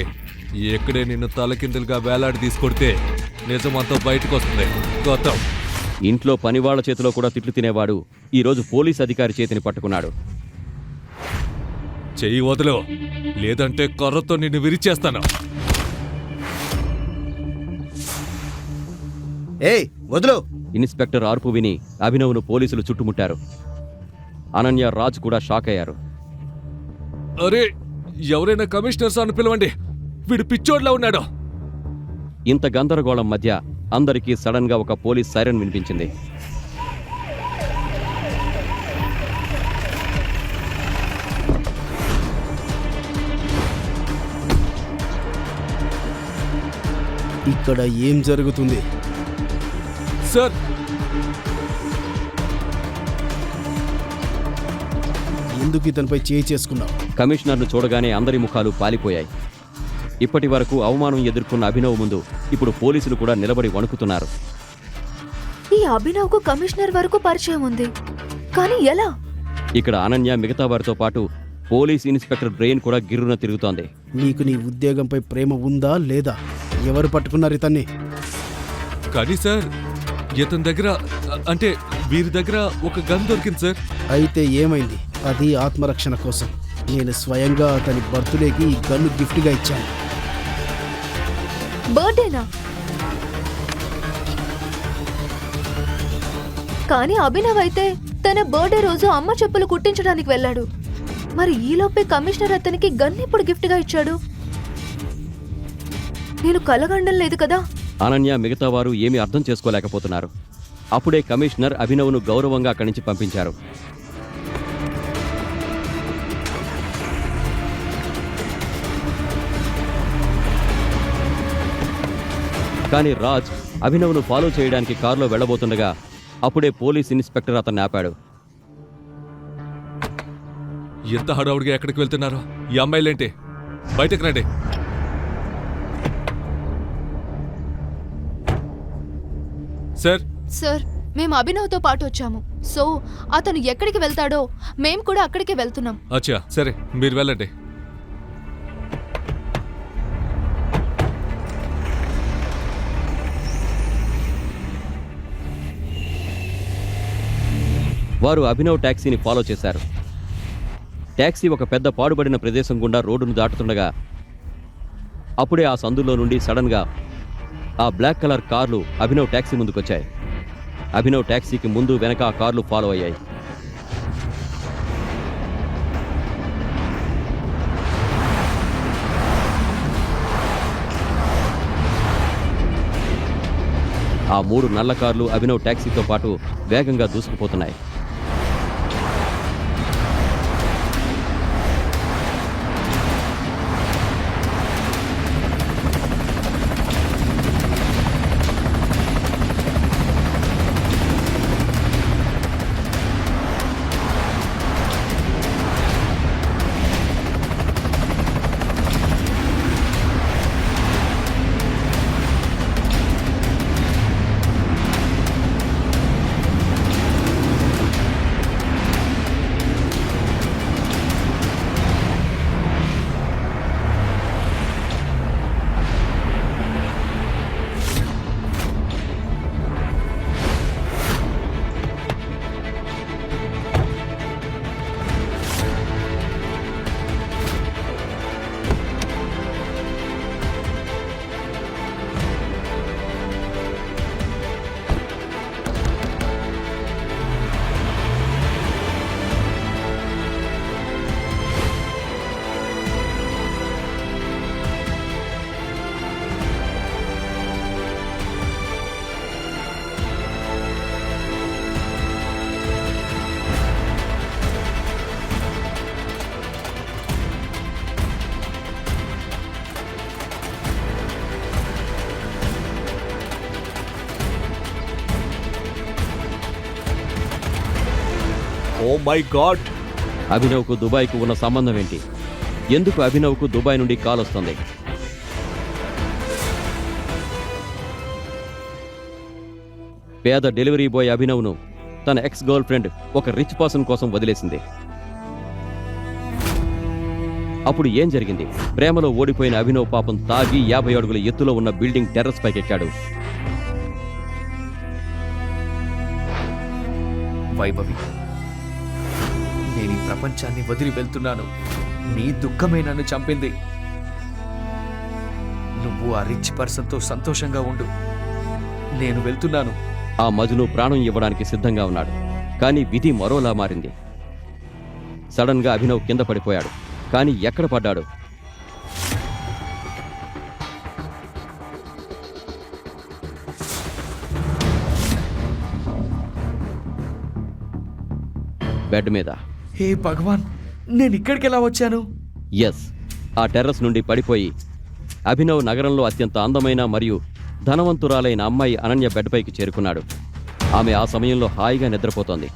ఎక్కడే నిన్ను తలకిందులుగా వేలాడి తీసుకొడితే నిజమంతా బయటకు వస్తుంది. గౌతమ్, ఇంట్లో పనివాళ్ల చేతిలో కూడా తిట్లు తినేవాడు ఈరోజు పోలీస్ అధికారి చేతిని పట్టుకున్నాడు. చెయ్యి వదిలో, లేదంటే కర్రతో నిన్ను విరిచేస్తాను. ఏయ్ వదులు. ఇన్స్పెక్టర్ ఆర్పు విని అభినవ్ను పోలీసులు చుట్టుముట్టారు. అనన్య, రాజ్ కూడా షాక్ అయ్యారు. అరే, ఎవరైనా కమిషనర్ సార్ను పిలవండి, వీడు పిచ్చోడ్లా ఉన్నాడు. ఇంత గందరగోళం మధ్య అందరికీ సడన్ గా ఒక పోలీస్ సైరన్ వినిపించింది. ఇక్కడ ఏం జరుగుతుంది? సార్, ఎందుకు ఇతనిపై చేయి చేసుకున్నావు? కమిషనర్ను చూడగానే అందరి ముఖాలు పాలిపోయాయి. ఇప్పటి వరకు అవమానం ఎదుర్కొన్న అభినవ్ ముందు ఇప్పుడు పోలీసులు కూడా నిలబడి వణుకుతున్నారు. ఈ అభినవ్కు కమిషనర్ వరకు పరిచయం ఉంది, కానీ ఎలా? ఇక్కడ అనన్య మిగతా వారితో పాటు పోలీస్ ఇన్స్పెక్టర్ బ్రెయిన్ కూడా గిర్రున తిరుగుతోంది. నీకు నీ ఉద్యోగంపై ప్రేమ ఉందా లేదా? ఎవరు పట్టుకున్నారు ఇతన్ని? కానీ సార్, ఇతని దగ్గర, అంటే వీరి దగ్గర ఒక గన్ దొరికింది సార్. అయితే ఏమైంది? అది ఆత్మరక్షణ కోసం. నేను స్వయంగా అతని బర్త్డేకి ఈ గన్ను గిఫ్ట్గా ఇచ్చాను. బర్త్డేనా? కానీ అభినవ్ అయితే తన బర్త్డే రోజు అమ్మ చెప్పులు కుట్టించడానికి వెళ్ళాడు. మరి ఈలోపే కమిషనర్ అతనికి గన్ ఇప్పుడు గిఫ్ట్గా ఇచ్చాడు. నేను కలగండం లేదు కదా. అనన్య మిగతా వారు ఏమీ అర్థం చేసుకోలేకపోతున్నారు. అప్పుడే కమిషనర్ అభినవ్ను గౌరవంగా అక్కడి నుంచి పంపించారు. కానీ రాజ్ అభినవ్ను ఫాలో చేయడానికి కారులో వెళ్ళబోతుండగా అప్పుడే పోలీస్ ఇన్స్పెక్టర్ అతన్ని ఆపాడు. ఎంత హడావుడిగా ఎక్కడికి వెళ్తున్నారు? ఈ అమ్మాయిలేంటి? బయటకు రండి. సార్, సార్, మేము అభినవ్తో పాటు వచ్చాము. సో అతను ఎక్కడికి వెళ్తాడో మేము కూడా అక్కడికే వెళ్తున్నాం. అచ్చా, సరే, మీరు వెళ్ళండి. వారు అభినవ్ ట్యాక్సీని ఫాలో చేశారు. ట్యాక్సీ ఒక పెద్ద పాడుబడిన ప్రదేశం గుండా రోడ్డును దాటుతుండగా అప్పుడే ఆ సందులో నుండి సడన్గా ఆ బ్లాక్ కలర్ కార్లు అభినవ్ ట్యాక్సీ ముందుకొచ్చాయి. అభినవ్ ట్యాక్సీకి ముందు వెనక ఆ కార్లు ఫాలో అయ్యాయి. ఆ 3 నల్ల కార్లు అభినవ్ ట్యాక్సీతో పాటు వేగంగా దూసుకుపోతున్నాయి. ఓ మై గాడ్! అభినవ్కు దుబాయ్కు ఉన్న సంబంధం ఏంటి? ఎందుకు అభినవ్కు దుబాయ్ నుండి కాల్ వస్తుంది? పేద డెలివరీ బాయ్ అభినవ్ను తన ఎక్స్ గర్ల్ ఫ్రెండ్ ఒక రిచ్ పర్సన్ కోసం వదిలేసింది. అప్పుడు ఏం జరిగింది? ప్రేమలో ఓడిపోయిన అభినవ్ పాపం తాగి 50 అడుగుల ఎత్తులో ఉన్న బిల్డింగ్ టెర్రస్ పైకెక్కాడు. వైభవి, నేను ఈ ప్రపంచాన్ని వదిలి వెళ్తున్నాను. నీ దుఃఖమే నన్ను చంపింది. నువ్వు ఆ రిచ్ పర్సన్తో సంతోషంగా ఉండు. నేను వెళ్తున్నాను. ఆ మజును ప్రాణం ఇవ్వడానికి సిద్ధంగా ఉన్నాడు. కానీ విధి మరోలా మారింది. సడన్ గా అభినవ్ కింద పడిపోయాడు. కానీ ఎక్కడ పడ్డాడు? బెడ్ మీద. హే భగవాన్, నేను ఇక్కడికి ఎలా వచ్చాను? ఎస్, ఆ టెర్రస్ నుండి పడిపోయి అభినవ్ నగరంలో అత్యంత అందమైన మరియు ధనవంతురాలైన అమ్మాయి అనన్య బెడ్ పైకి చేరుకున్నాడు. ఆమె ఆ సమయంలో హాయిగా నిద్రపోతోంది.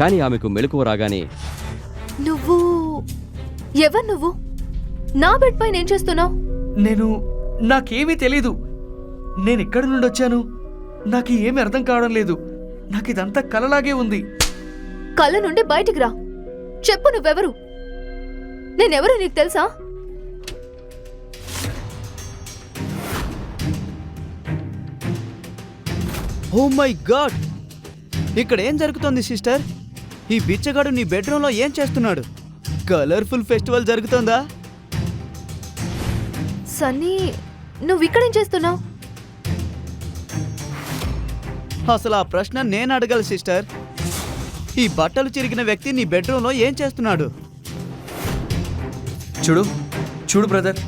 కానీ ఆమెకు మెలకువ రాగానే, నువ్వు ఎవరు? నువ్వు నా బెడ్ పైన ఏం చేస్తున్నావు? నాకేమీ తెలీదు. నేను ఎక్కడి నుండి వచ్చాను? నాకు ఏమీ అర్థం కావడం లేదు. నాకు ఇదంతా కలలాగే ఉంది. కళ్ళ నుండి బయటికి రా. చెప్పు, నువ్వెవరు? నేనెవరు నీకు తెలుసా? Oh my god! ఇక్కడ ఏం జరుగుతోంది సిస్టర్? ఈ బిచ్చగాడు నీ బెడ్రూమ్లో ఏం చేస్తున్నాడు? Colourful festival జరుగుతోందా? సన్నీ, నువ్వు ఇక్కడేం చేస్తున్నావు? అసలు ఆ ప్రశ్న నేను అడగాలి సిస్టర్. ఈ బట్టలు చిరిగిన వ్యక్తి నీ బెడ్రూమ్లో ఏం చేస్తున్నాడు? చూడు చూడు బ్రదర్,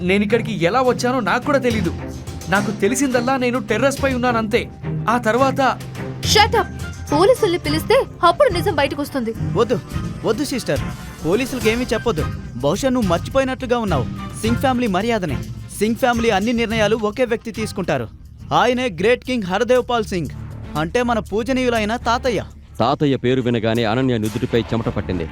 నేను ఇక్కడికి ఎలా వచ్చానో నాకు కూడా తెలీదు. నాకు తెలిసిందల్లా నేను టెర్రస్ పై ఉన్నానంతే. ఆ తర్వాత షటప్! పోలీసుల్ని పిలిస్తే అప్పుడు నిజం బయటకు వస్తుంది. వద్దు వద్దు సిస్టర్, పోలీసులకు ఏమీ చెప్పొద్దు. బహుశా నువ్వు మర్చిపోయినట్లుగా ఉన్నావు సింగ్ ఫ్యామిలీ మర్యాదనే. సింగ్ ఫ్యామిలీ అన్ని నిర్ణయాలు ఒకే వ్యక్తి తీసుకుంటారు. ఆయనే గ్రేట్ కింగ్ హరదేవ్ పాల్ సింగ్, అంటే మన పూజనీయులైన తాతయ్య. తాతయ్య పేరు వినగానే అనన్య నుదుటిపై చెమట పట్టింది.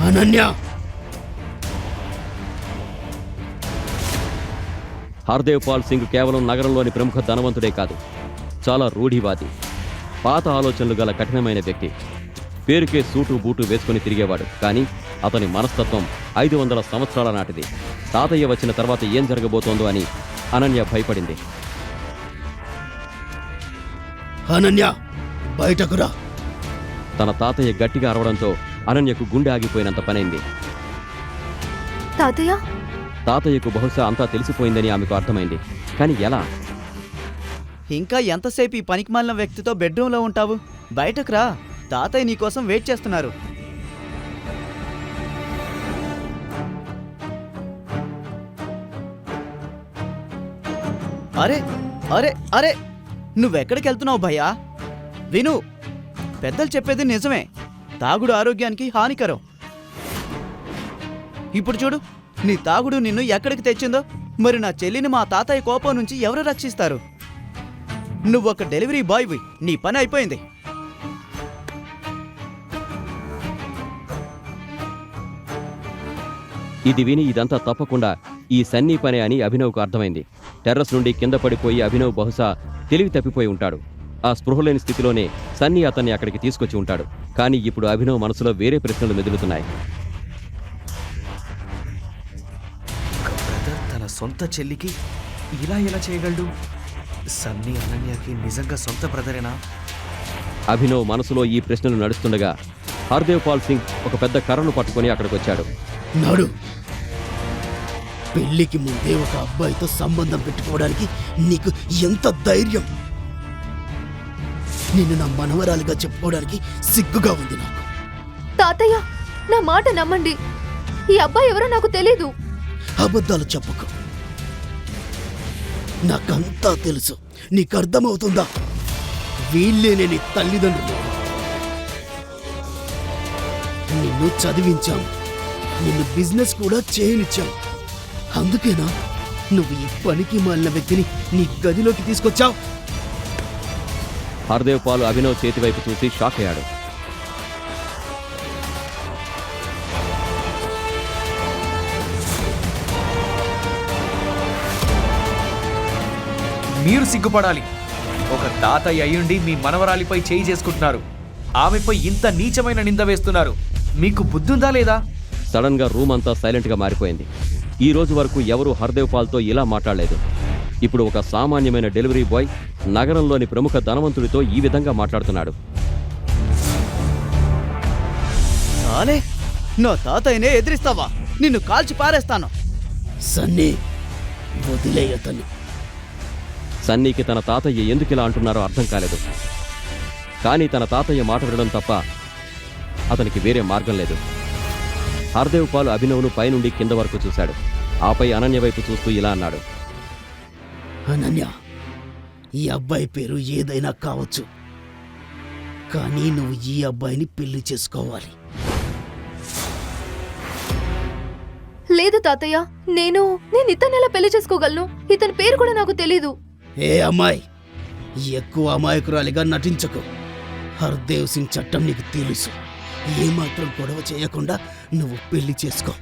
అనన్య, హర్దేవ్ పాల్ సింగ్ కేవలం నగరంలోని ప్రముఖ ధనవంతుడే కాదు, చాలా రూఢివాది, పాత ఆలోచనలు గల కఠినమైన వ్యక్తి. పేరుకే సూటు బూటు వేసుకుని తిరిగేవాడు, కానీ అతని మనస్తత్వం 500 సంవత్సరాల నాటిది. తాతయ్య వచ్చిన తర్వాత ఏం జరగబోతోందో అని అనన్య భయపడింది. అనన్య, బయటకు రా. తన తాతయ్య గట్టిగా అరవడంతో అనన్యకు గుండె ఆగిపోయినంత పనైంది. తాతయ్య, తాతయ్యకు బహుశా అంతా తెలిసిపోయిందని ఆమెకు అర్థమైంది. కానీ ఎలా? ఇంకా ఎంతసేపు ఈ పనికిమాలిన వ్యక్తితో బెడ్రూమ్లో ఉంటావు? బయటకు రా, తాతయ్య నీకోసం వెయిట్ చేస్తున్నారు. అరే అరే అరే, నువ్వెక్కడికి వెళ్తున్నావు భయ్యా? విను, పెద్దలు చెప్పేది నిజమే, తాగుడు ఆరోగ్యానికి హానికరం. ఇప్పుడు చూడు, నీ తాగుడు నిన్ను ఎక్కడికి తెచ్చిందో. మరి నా చెల్లిని మా తాతయ్య కోపం నుంచి ఎవరు రక్షిస్తారు? నువ్వొక డెలివరీ బాయ్వి, నీ పని అయిపోయింది. ఇది విని ఇదంతా తప్పకుండా ఈ సన్నీ పనే అని అభినవ్కు అర్థమైంది. టెర్రస్ నుండి కింద పడిపోయి అభినవ్ బహుశా తెలివి తప్పిపోయి ఉంటాడు. ఆ స్పృహలేని స్థితిలోనే సన్నీ అతన్ని అక్కడికి తీసుకొచ్చి ఉంటాడు. కానీ ఇప్పుడు అభినవ్ మనసులో వేరే ప్రశ్నలు మెదులుతున్నాయి. బ్రదర్ తన సొంత చెల్లికి ఇలా ఎలా చేయగలడు? సన్నీ అనన్యకి నిజంగా సొంత బ్రదరేనా? అభినవ్ మనసులో ఈ ప్రశ్నలు నడుస్తుండగా హర్దేవ్ పాల్ సింగ్ ఒక పెద్ద కర్రను పట్టుకొని అక్కడికి వచ్చాడు. నాడు పెళ్లికి ముందే ఒక అబ్బాయితో సంబంధం పెట్టుకోవడానికి నీకు ఎంత ధైర్యం? నిన్ను నా మనవరాలిగా చెప్పుకోవడానికి సిగ్గుగా ఉంది నాకు. తాతయ్య, నా మాట నమ్మండి. ఈ అబ్బాయి ఎవరో నాకు తెలీదు. అబద్ధాలు చెప్పకు, నాకంతా తెలుసు. నీకు అర్థమవుతుందా? వీళ్ళేనే నీ తల్లిదండ్రులు. నిన్ను చదివించాం, నిన్ను బిజినెస్ కూడా చేయనిచ్చాం. అందుకేనా నువ్వు ఈ పనికి మాలిన వ్యక్తిని నీ గదిలోకి తీసుకొచ్చావు? హర్దేవ్ పాల్ అభినవ్ చేతి వైపు చూసి షాక్ అయ్యాడు. మీరు సిగ్గుపడాలి. ఒక తాతయ్య అయ్యుండి మీ మనవరాలిపై చేయి చేసుకుంటున్నారు. ఆమెపై ఇంత నీచమైన నింద వేస్తున్నారు. మీకు బుద్ధుందా లేదా? సడన్ గా రూమ్ అంతా సైలెంట్ గా మారిపోయింది. ఈ రోజు వరకు ఎవరూ హర్దేవ్ పాల్తో ఇలా మాట్లాడలేదు. ఇప్పుడు ఒక సామాన్యమైన డెలివరీ బాయ్ నగరంలోని ప్రముఖ ధనవంతుడితో ఈ విధంగా మాట్లాడుతున్నాడు. చాలే, నా తాతయ్యనే ఎదిరిస్తావా? నిన్ను కాల్చి పారేస్తాను. సన్నీ, వదిలే అతన్ని. సన్నీకి తన తాతయ్య ఎందుకిలా అంటున్నారో అర్థం కాలేదు. కానీ తన తాతయ్య మాట వినడం తప్ప అతనికి వేరే మార్గం లేదు. హర్దేవ్ పాల్ అభినవ్ను పైనుండి కింద వరకు చూశాడు. ఆపై అనన్య వైపు చూస్తూ ఇలా అన్నాడు. అనన్య, ఈ అబ్బాయి పేరు ఏదైనా కావచ్చు, కానీ నువ్వు ఈ అబ్బాయిని పెళ్లి చేసుకోవాలి. లేదు తాతయ్య, నేను ఇతన్ని ఎలా పెళ్లి చేసుకోగలను? ఇతని పేరు కూడా నాకు తెలీదు. ఏ అమ్మాయి, ఎక్కువ అమాయకురాలిగా నటించకు. హర్దేవ్ సింగ్ చట్టం నీకు తెలుసు. ఏమాత్రం గొడవ చేయకుండా నువ్వు పెళ్లి చేసుకో,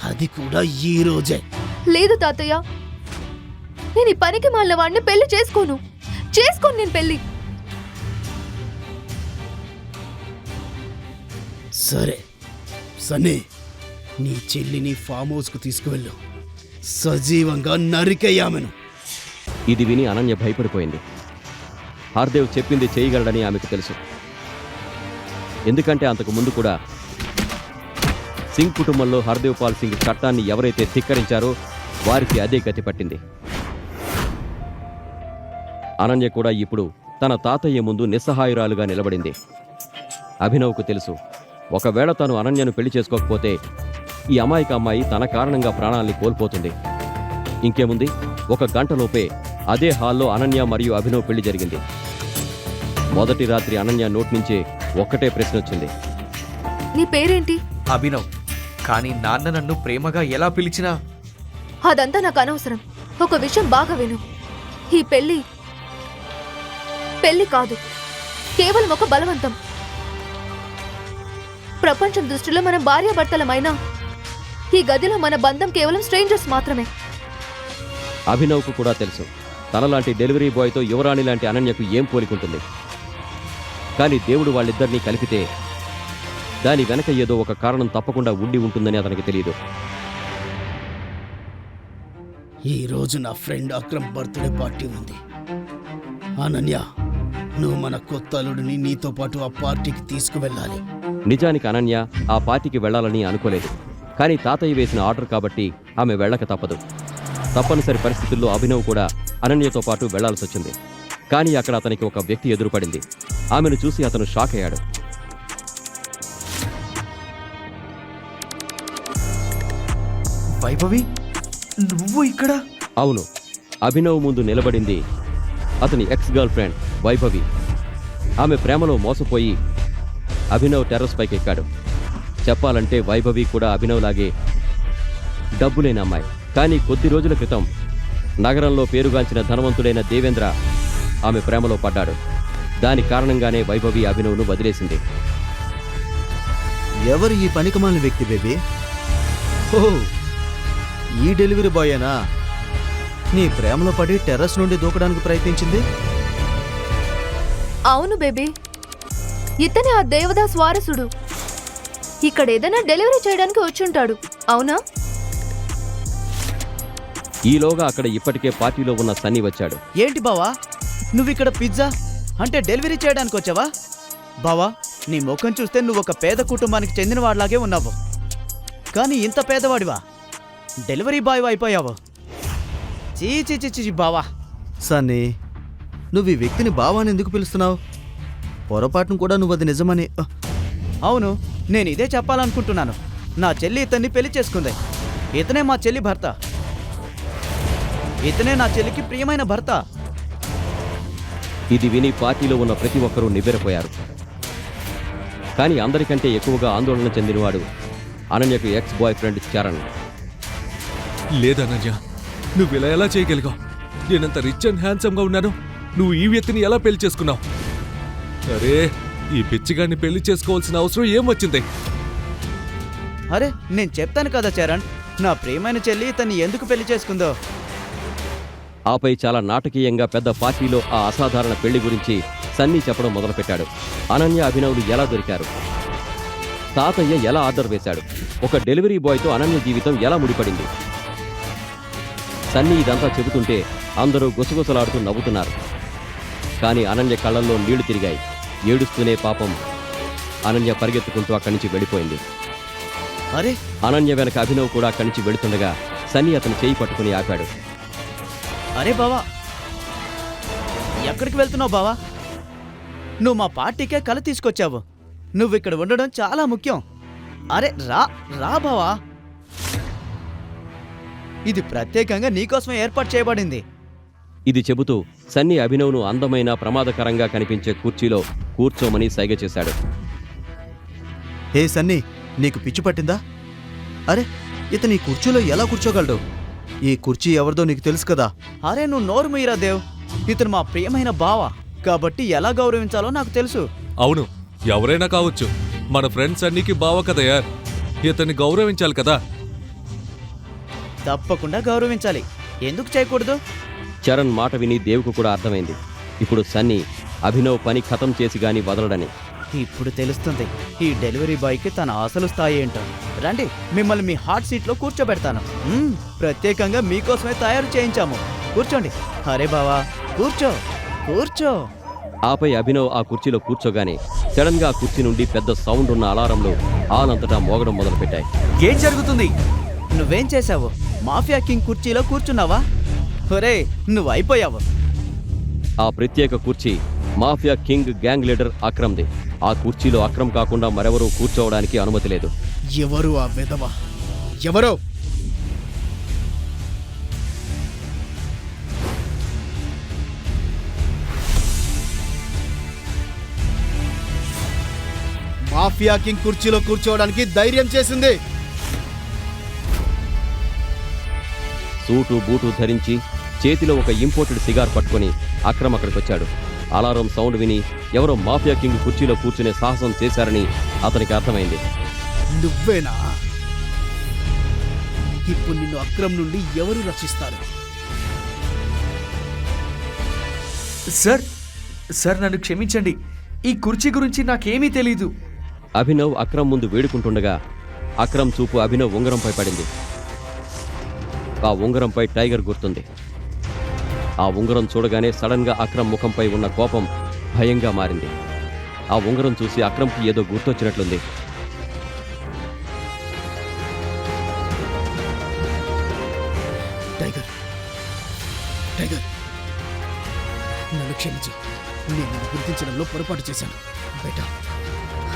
అది కూడా ఈ రోజే. లేదు తాతయ్య, నేను ఈ పనికి మాలిన వాడిని పెళ్లి చేసుకోను. నేను పెళ్లి. సరే సన్నీ, నీ చెల్లిని ఫామ్ హౌస్కు తీసుకువెళ్ళు. సజీవంగా నరికేయామెను. ఇది విని అనన్య భయపడిపోయింది. హర్దేవ్ చెప్పింది చేయగలడని ఆమెకు తెలుసు. ఎందుకంటే అంతకు ముందు కూడా సింగ్ కుటుంబంలో హర్దేవ్ పాల్ సింగ్ చట్టాన్ని ఎవరైతే ధిక్కరించారో వారికి అదే గతి పట్టింది. అనన్య కూడా ఇప్పుడు తన తాతయ్య ముందు నిస్సహాయురాలుగా నిలబడింది. అభినవ్కు తెలుసు, ఒకవేళ తను అనన్యను పెళ్లి చేసుకోకపోతే ఈ అమాయక అమ్మాయి తన కారణంగా ప్రాణాల్ని కోల్పోతుంది. ఇంకేముంది, 1 గంటలోపే అదే హాల్లో అనన్య మరియు అభినవ్ పెళ్లి జరిగింది. మొదటి రాత్రి అనన్య నోటి నుంచే ఒక్కటే ప్రశ్న వచ్చింది. నీ పేరేంటి? అభినవ్. కానీ నాన్న నన్ను ప్రేమగా ఎలా పిలిచినా అదంతా నాకు అనవసరం. ఒక విషయం బాగా విను. ఈ పెళ్లి కాదు, కేవలం ఒక బలవంతం. ప్రపంచం దృష్టిలో మనం భార్యాభర్తలమైనా ఈ గదిలో మన బంధం కేవలం స్ట్రేంజర్స్ మాత్రమే. అభినవ్కు కూడా తెలుసు, తనలాంటి డెలివరీ బాయ్తో యువరాణి లాంటి అనన్యకు ఏం పోలికుంటుంది. కానీ దేవుడు వాళ్ళిద్దరినీ కలిపితే దాని వెనక ఏదో ఒక కారణం తప్పకుండా ఉండి ఉంటుందని అతనికి తెలియదు. ఈ రోజు నా ఫ్రెండ్ అక్రమ్ బర్త్డే పార్టీ ఉంది. అనన్య, నువ్వు మన కొత్త అల్లుడిని నీతో పాటు ఆ పార్టీకి తీసుకువెళ్ళాలి. నిజానికి అనన్య ఆ పార్టీకి వెళ్లాలని అనుకోలేదు. కానీ తాతయ్య వేసిన ఆర్డర్ కాబట్టి ఆమె వెళ్ళక తప్పదు. తప్పనిసరి పరిస్థితుల్లో అభినవ్ కూడా అనన్యతో పాటు వెళ్లాల్సొచ్చింది. కానీ అక్కడ అతనికి ఒక వ్యక్తి ఎదురుపడింది. ఆమెను చూసి అతను షాక్ అయ్యాడు. వైభవి, నువ్వు ఇక్కడ? అవును, అభినవ్ ముందు నిలబడింది అతని ఎక్స్ గర్ల్ ఫ్రెండ్ వైభవి. ఆమె ప్రేమలో మోసపోయి అభినవ్ టెర్రస్ పైకి ఎక్కాడు. చెప్పాలంటే వైభవి కూడా అభినవ్ లాగే డబ్బులేని అమ్మాయి. కానీ కొద్ది రోజుల క్రితం నగరంలో పేరుగాంచిన ధనవంతుడైన దేవేంద్ర ఆమె ప్రేమలో పడ్డాడు. దాని కారణంగానే వైభవి అభినవ్ను వదిలేసింది. ఎవరు ఈ పనికిమాలిన వ్యక్తి బేబీ? ఓ, ఈ డెలివరీ బాయేనా నీ ప్రేమలో పడి టెర్రస్ నుండి దూకడానికి ప్రయత్నించింది? అవును బేబీ, ఇతనే ఆ దేవదాస్ వారసుడు. ఇక్కడ ఏదైనా డెలివరీ చేయడానికి వచ్చుంటాడు, అవునా? ఈలోగా అక్కడ ఇప్పటికే పార్టీలో ఉన్న సన్నీ వచ్చాడు. ఏంటి బావా, నువ్విక్కడ పిజ్జా అంటే డెలివరీ చేయడానికి వచ్చావా? బావా, నీ ముఖం చూస్తే నువ్వు ఒక పేద కుటుంబానికి చెందిన వాడిలాగే ఉన్నావు. కానీ ఇంత పేదవాడివా? డెలివరీ బాయ్ అయిపోయావు. చీ చీ చీ చీ బావా. సన్నీ, నువ్వు ఈ వ్యక్తిని బావాని ఎందుకు పిలుస్తున్నావు? పొరపాటును కూడా నువ్వు అది నిజమని. అవును, నేను ఇదే చెప్పాలనుకుంటున్నాను. నా చెల్లి ఇతన్ని పెళ్లి చేసుకుంది. ఇతనే మా చెల్లి భర్త. ఇతనే నా చెల్లికి ప్రియమైన భర్త. ఇది విని పార్టీలో ఉన్న ప్రతి ఒక్కరూ నివ్వెరపోయారు. కానీ అందరికంటే ఎక్కువగా ఆందోళన చెందినవాడు అనన్యకు ఎక్స్ బాయ్ ఫ్రెండ్ చరణ్. లేదనన్య, నువ్వు ఇలా ఎలా చేయగలిగావు? నేనంత రిచ్ అండ్ హ్యాండ్సమ్గా ఉన్నాను, నువ్వు ఈ వ్యక్తిని ఎలా పెళ్లి చేసుకున్నావు? అరే, ఈ పిచ్చిగాడిని పెళ్లి చేసుకోవాల్సిన అవసరం ఏం వచ్చింది? అరే, నేను చెప్తాను కదా చరణ్, నా ప్రియమైన చెల్లి ఇతన్ని ఎందుకు పెళ్లి చేసుకుందో. ఆపై చాలా నాటకీయంగా పెద్ద పార్టీలో ఆ అసాధారణ పెళ్లి గురించి సన్నీ చెప్పడం మొదలుపెట్టాడు. అనన్య అభినవ్లు ఎలా దొరికారు, తాతయ్య ఎలా ఆర్డర్ వేశాడు, ఒక డెలివరీ బాయ్తో అనన్య జీవితం ఎలా ముడిపడింది. సన్నీ ఇదంతా చెబుతుంటే అందరూ గుసగుసలాడుతూ నవ్వుతున్నారు. కానీ అనన్య కళ్ళల్లో నీళ్లు తిరిగాయి. ఏడుస్తూనే పాపం అనన్య పరిగెత్తుకుంటూ అక్కడి నుంచి వెళ్ళిపోయింది. అరే, అనన్య వెనక అభినవ్ కూడా అక్కడి నుంచి వెళుతుండగా సన్నీ అతను చేయి పట్టుకుని ఆపాడు. అరే బావా, ఎక్కడికి వెళ్తున్నావు బావా? నువ్వు మా పార్టీకే కల తీసుకొచ్చావు. నువ్వు ఇక్కడ ఉండడం చాలా ముఖ్యం. అరే రా రా బావా, ఇది ప్రత్యేకంగా నీకోసమే ఏర్పాటు చేయబడింది. ఇది చెబుతూ సన్నీ అభినవ్ను అందమైన ప్రమాదకరంగా కనిపించే కుర్చీలో కూర్చోమని సైగ చేశాడు. హే సన్నీ, నీకు పిచ్చి పట్టిందా? అరే, ఇతను ఈ కుర్చీలో ఎలా కూర్చోగలడు? ఈ కుర్చీ ఎవరిదో నీకు తెలుసు కదా. అరే నువ్వు నోరు మీరా దేవ్, ఇతను మా ప్రియమైన బావ కాబట్టి ఎలా గౌరవించాలో నాకు తెలుసు. అవును, ఎవరైనా కావచ్చు, మన ఫ్రెండ్స్ అన్నికి బావ కదా యార్, ఇతన్ని గౌరవించాలి కదా. తప్పకుండా గౌరవించాలి, ఎందుకు చేయకూడదు? చరణ్ మాట విని దేవుకు కూడా అర్థమైంది. ఇప్పుడు సన్నీ అభినవ్ పని ఖతం చేసి గాని వదలడని. ఇప్పుడు తెలుస్తుంది ఈ డెలివరీ బాయ్కి తన అసలు స్థాయి ఏంటో. రండి, మిమ్మల్ని మీ హాట్ సీట్లో కూర్చోబెడతాను. ప్రత్యేకంగా మీకోసమే తయారు చేయించాము. కూర్చోండి. అరే బావా, కూర్చో కూర్చో. ఆపై అభినవ్ ఆ కుర్చీలో కూర్చోగానే సడన్ గా ఆ కుర్చీ నుండి పెద్ద సౌండ్ ఉన్న అలారంలో ఆనంతటా మోగడం మొదలుపెట్టాయి. ఏం జరుగుతుంది? నువ్వేం చేశావు? మాఫియా కింగ్ కుర్చీలో కూర్చున్నావా? ఒరే, నువ్వు అయిపోయావు. ఆ ప్రత్యేక కుర్చీ మాఫియా కింగ్ గ్యాంగ్ లీడర్ అక్రమ్ది. ఆ కుర్చీలో అక్రమ్ కాకుండా మరెవరూ కూర్చోవడానికి అనుమతి లేదు. ఎవరు ఆ విధవ? ఎవరు? మాఫియా కింగ్ కుర్చీలో కూర్చోవడానికి ధైర్యం చేసింది? సూటు బూటు ధరించి చేతిలో ఒక ఇంపోర్టెడ్ సిగార్ పట్టుకొని అక్రమ్ అక్కడికొచ్చాడు. అలారం సౌండ్ విని ఎవరో మాఫియా కింగ్ కుర్చీలో కూర్చునే సాహసం చేశారని అతనికి అర్థమైంది. నువ్వేనా? ఇప్పుడు నిన్ను అక్రమ్ నుండి ఎవరు రక్షిస్తారు? సార్ నన్ను క్షమించండి. ఈ కుర్చీ గురించి నాకేమీ తెలీదు. అభినవ్ అక్రమ్ ముందు వేడుకుంటుండగా అక్రమ్ చూపు అభినవ్ ఉంగరంపై పడింది. ఆ ఉంగరంపై టైగర్ గుర్తుంది. ఆ ఉంగరం చూడగానే సడన్గా అక్రమ్ ముఖంపై ఉన్న కోపం భయంగా మారింది. ఆ ఉంగరం చూసి అక్రమ్కి ఏదో గుర్తొచ్చినట్లుంది. టైగర్, టైగర్, నన్ను క్షమించు. నేను నిన్ను గుర్తించడంలో పొరపాటు చేశాను. బేటా,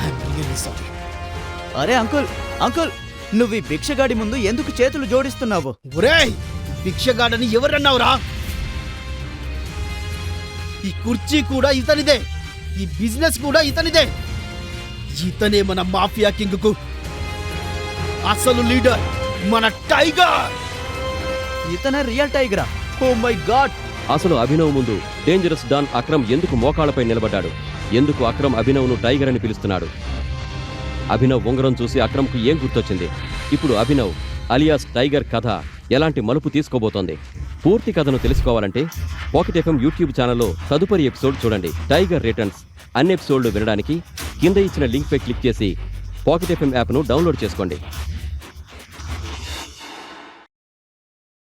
ఐఎమ్ రియల్లీ సారీ. అరే అంకుల్, అంకుల్, నువ్వు ఈ భిక్షగాడి ముందు ఎందుకు చేతులు జోడిస్తున్నావు? ఒరేయ్, భిక్షగాడని ఎవరన్నావురా? ఈ కుర్చీ కూడా ఇతనిదే, ఈ బిజినెస్ కూడా ఇతనిదే. ఇతనే మన మాఫియా కింగ్ కు అసలు లీడర్, మన టైగర్. ఇతనే రియల్ టైగరా? Oh my god! అసలు అభినవ్ ముందు డేంజరస్ డాన్ అక్రమ్ ఎందుకు మోకాళ్ళపై నిలబడ్డాడు? ఎందుకు అక్రమ్ అభినవ్ను టైగర్ అని పిలుస్తున్నాడు? అభినవ్ ఉంగరం చూసి అక్రమ్కు ఏం గుర్తొచ్చింది? ఇప్పుడు అభినవ్ అలియాస్ టైగర్ కథ ఎలాంటి మలుపు తీసుకోబోతోంది? పూర్తి కథను తెలుసుకోవాలంటే పాకెట్ ఎఫ్ఎం యూట్యూబ్ ఛానల్లో తదుపరి ఎపిసోడ్ చూడండి. టైగర్ రిటర్న్స్ అన్ని ఎపిసోడ్లు వినడానికి కింద ఇచ్చిన లింక్పై క్లిక్ చేసి పాకెట్ ఎఫ్ఎం యాప్ను డౌన్లోడ్ చేసుకోండి.